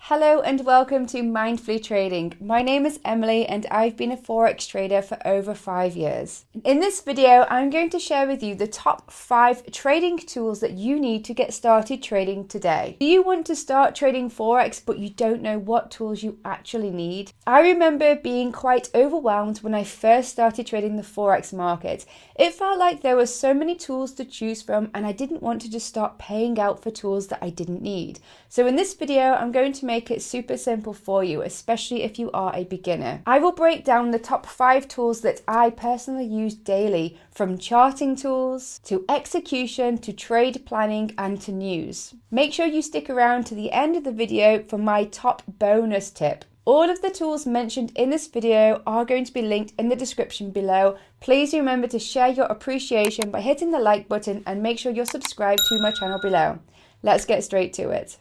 Hello and welcome to Mindfully Trading. My name is Emily and I've been a Forex trader for over 5 years. In this video, I'm going to share with you the top 5 trading tools that you need to get started trading today. Do you want to start trading Forex but you don't know what tools you actually need? I remember being quite overwhelmed when I first started trading the Forex market. It felt like there were so many tools to choose from and I didn't want to just start paying out for tools that I didn't need. So in this video, I'm going to make it super simple for you, especially if you are a beginner. I will break down the top 5 tools that I personally use daily, from charting tools to execution to trade planning and to news. Make sure you stick around to the end of the video for my top bonus tip. All of the tools mentioned in this video are going to be linked in the description below. Please remember to share your appreciation by hitting the like button and make sure you're subscribed to my channel below. Let's get straight to it.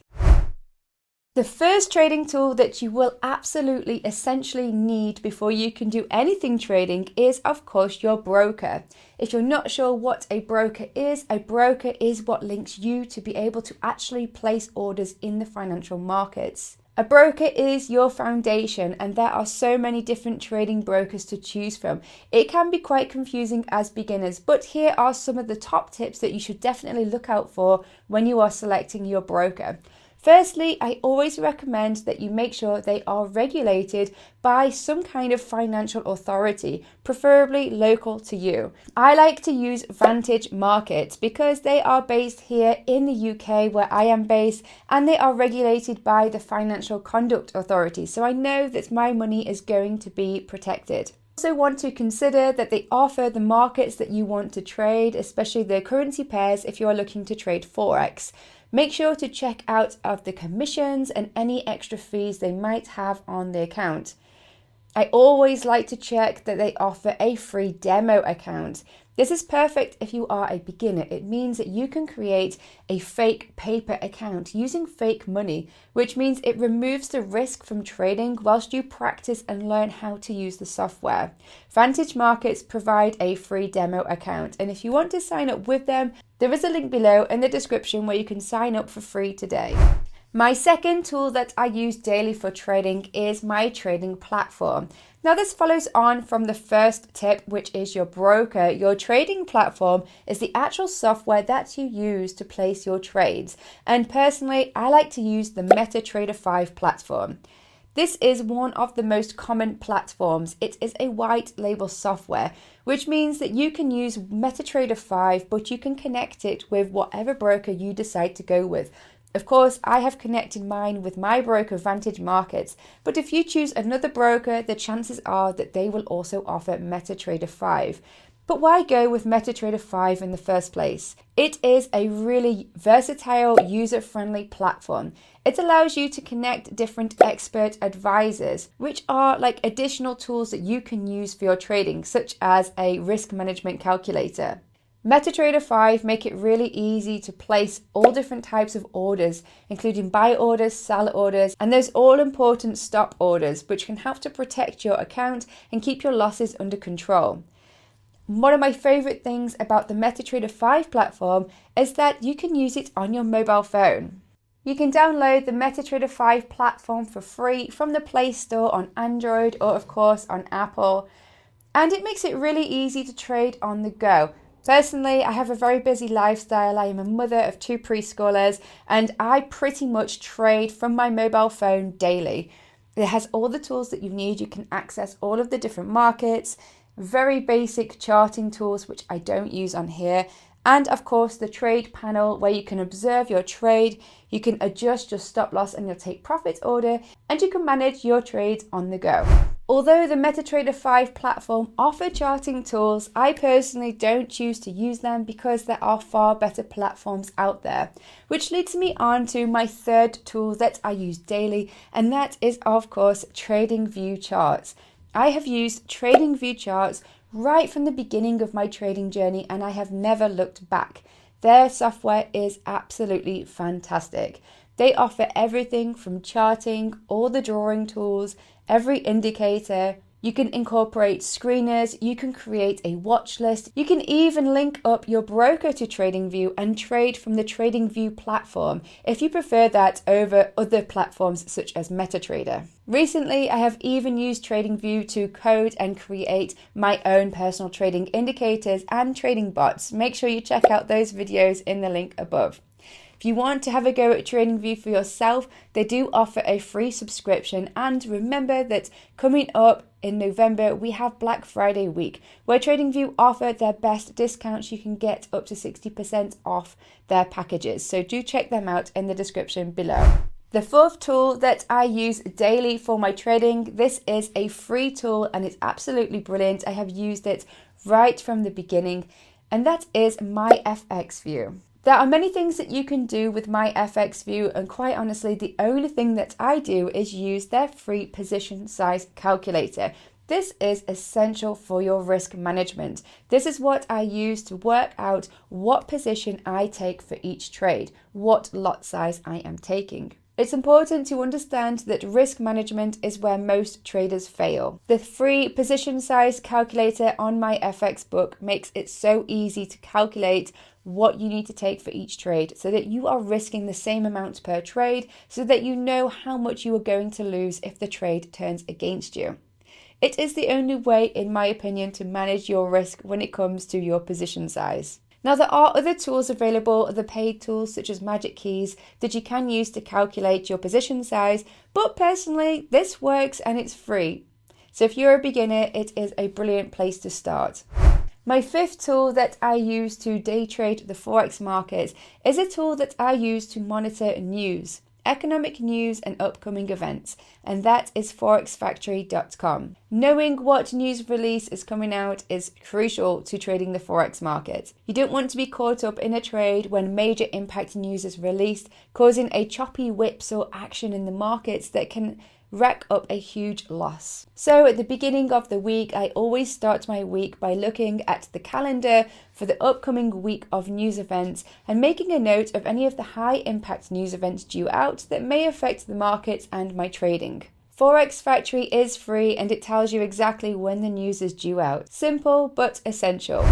The first trading tool that you will absolutely essentially need before you can do anything trading is, of course, your broker. If you're not sure what a broker is what links you to be able to actually place orders in the financial markets. A broker is your foundation and there are so many different trading brokers to choose from. It can be quite confusing as beginners, but here are some of the top tips that you should definitely look out for when you are selecting your broker. Firstly, I always recommend that you make sure they are regulated by some kind of financial authority, preferably local to you. I like to use Vantage Markets because they are based here in the UK where I am based and they are regulated by the Financial Conduct Authority, so I know that my money is going to be protected. Also want to consider that they offer the markets that you want to trade, especially the currency pairs if you are looking to trade Forex. Make sure to check out of the commissions and any extra fees they might have on the account. I always like to check that they offer a free demo account. This is perfect if you are a beginner. It means that you can create a fake paper account using fake money, which means it removes the risk from trading whilst you practice and learn how to use the software. Vantage Markets provide a free demo account, and if you want to sign up with them, there is a link below in the description where you can sign up for free today. My second tool that I use daily for trading is my trading platform. Now this follows on from the first tip, which is your broker. Your trading platform is the actual software that you use to place your trades. And personally, I like to use the MetaTrader 5 platform. This is one of the most common platforms. It is a white label software, which means that you can use MetaTrader 5, but you can connect it with whatever broker you decide to go with. Of course, I have connected mine with my broker Vantage Markets, but if you choose another broker, the chances are that they will also offer MetaTrader 5. But why go with MetaTrader 5 in the first place? It is a really versatile, user-friendly platform. It allows you to connect different expert advisors, which are like additional tools that you can use for your trading, such as a risk management calculator. MetaTrader 5 make it really easy to place all different types of orders, including buy orders, sell orders, and those all-important stop orders, which can help to protect your account and keep your losses under control. One of my favorite things about the MetaTrader 5 platform is that you can use it on your mobile phone. You can download the MetaTrader 5 platform for free from the Play Store on Android or of course on Apple, and it makes it really easy to trade on the go. Personally, I have a very busy lifestyle. I am a mother of 2 preschoolers and I pretty much trade from my mobile phone daily. It has all the tools that you need. You can access all of the different markets, very basic charting tools, which I don't use on here, and of course the trade panel where you can observe your trade, you can adjust your stop loss and your take profit order, and you can manage your trades on the go. Although the MetaTrader 5 platform offers charting tools, I personally don't choose to use them because there are far better platforms out there. Which leads me on to my third tool that I use daily, and that is of course TradingView charts. I have used TradingView charts right from the beginning of my trading journey and I have never looked back. Their software is absolutely fantastic. They offer everything from charting, all the drawing tools, every indicator. You can incorporate screeners, you can create a watch list, you can even link up your broker to TradingView and trade from the TradingView platform if you prefer that over other platforms such as MetaTrader. Recently, I have even used TradingView to code and create my own personal trading indicators and trading bots. Make sure you check out those videos in the link above. If you want to have a go at TradingView for yourself, they do offer a free subscription, and remember that coming up in November we have Black Friday week where TradingView offer their best discounts. You can get up to 60% off their packages, so do check them out in the description below. The fourth tool that I use daily for my trading, this is a free tool and it's absolutely brilliant. I have used it right from the beginning, and that is MyFXView. There are many things that you can do with MyFXView, and quite honestly, the only thing that I do is use their free position size calculator. This is essential for your risk management. This is what I use to work out what position I take for each trade, what lot size I am taking. It's important to understand that risk management is where most traders fail. The free position size calculator on MyFXBook makes it so easy to calculate what you need to take for each trade so that you are risking the same amount per trade, so that you know how much you are going to lose if the trade turns against you. It is the only way, in my opinion, to manage your risk when it comes to your position size. Now, there are other tools available, the paid tools such as Magic Keys, that you can use to calculate your position size, but personally, this works and it's free. So if you're a beginner, it is a brilliant place to start. My fifth tool that I use to day trade the Forex markets is a tool that I use to monitor news, economic news and upcoming events, and that is forexfactory.com. Knowing what news release is coming out is crucial to trading the Forex market. You don't want to be caught up in a trade when major impact news is released, causing a choppy whipsaw action in the markets that can rack up a huge loss. So at the beginning of the week, I always start my week by looking at the calendar for the upcoming week of news events and making a note of any of the high impact news events due out that may affect the markets and my trading. Forex Factory is free and it tells you exactly when the news is due out. Simple but essential.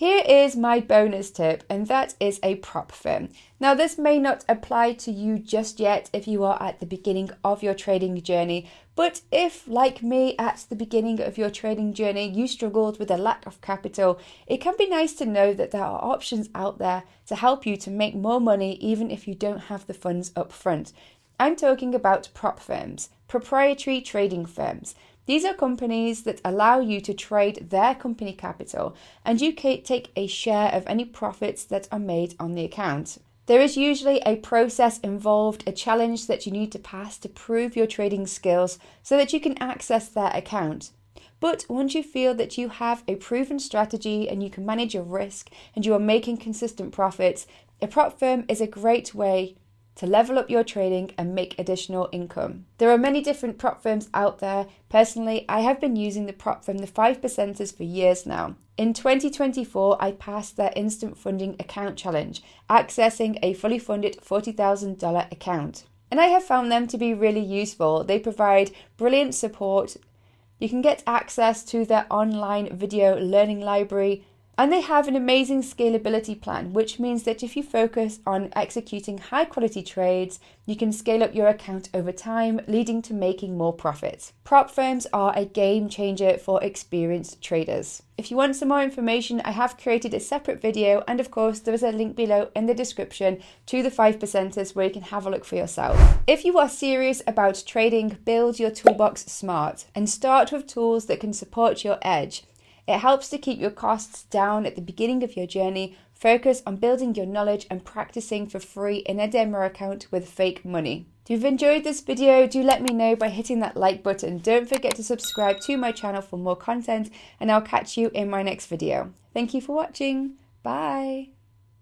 Here is my bonus tip, and that is a prop firm. Now, this may not apply to you just yet if you are at the beginning of your trading journey, but if, like me, at the beginning of your trading journey, you struggled with a lack of capital, it can be nice to know that there are options out there to help you to make more money even if you don't have the funds up front. I'm talking about prop firms, proprietary trading firms. These are companies that allow you to trade their company capital, and you can take a share of any profits that are made on the account. There is usually a process involved, a challenge that you need to pass to prove your trading skills so that you can access their account. But once you feel that you have a proven strategy and you can manage your risk and you are making consistent profits, a prop firm is a great way to level up your trading and make additional income. There are many different prop firms out there. Personally, I have been using the prop firm, the 5%ers, for years now. In 2024, I passed their instant funding account challenge, accessing a fully funded $40,000 account. And I have found them to be really useful. They provide brilliant support. You can get access to their online video learning library, and they have an amazing scalability plan, which means that if you focus on executing high quality trades, you can scale up your account over time, leading to making more profits. Prop firms are a game changer for experienced traders. If you want some more information, I have created a separate video, and of course there is a link below in the description to the 5%ers where you can have a look for yourself. If you are serious about trading, build your toolbox smart and start with tools that can support your edge. It helps to keep your costs down at the beginning of your journey. Focus on building your knowledge and practicing for free in a demo account with fake money. If you've enjoyed this video, do let me know by hitting that like button. Don't forget to subscribe to my channel for more content, and I'll catch you in my next video. Thank you for watching. Bye.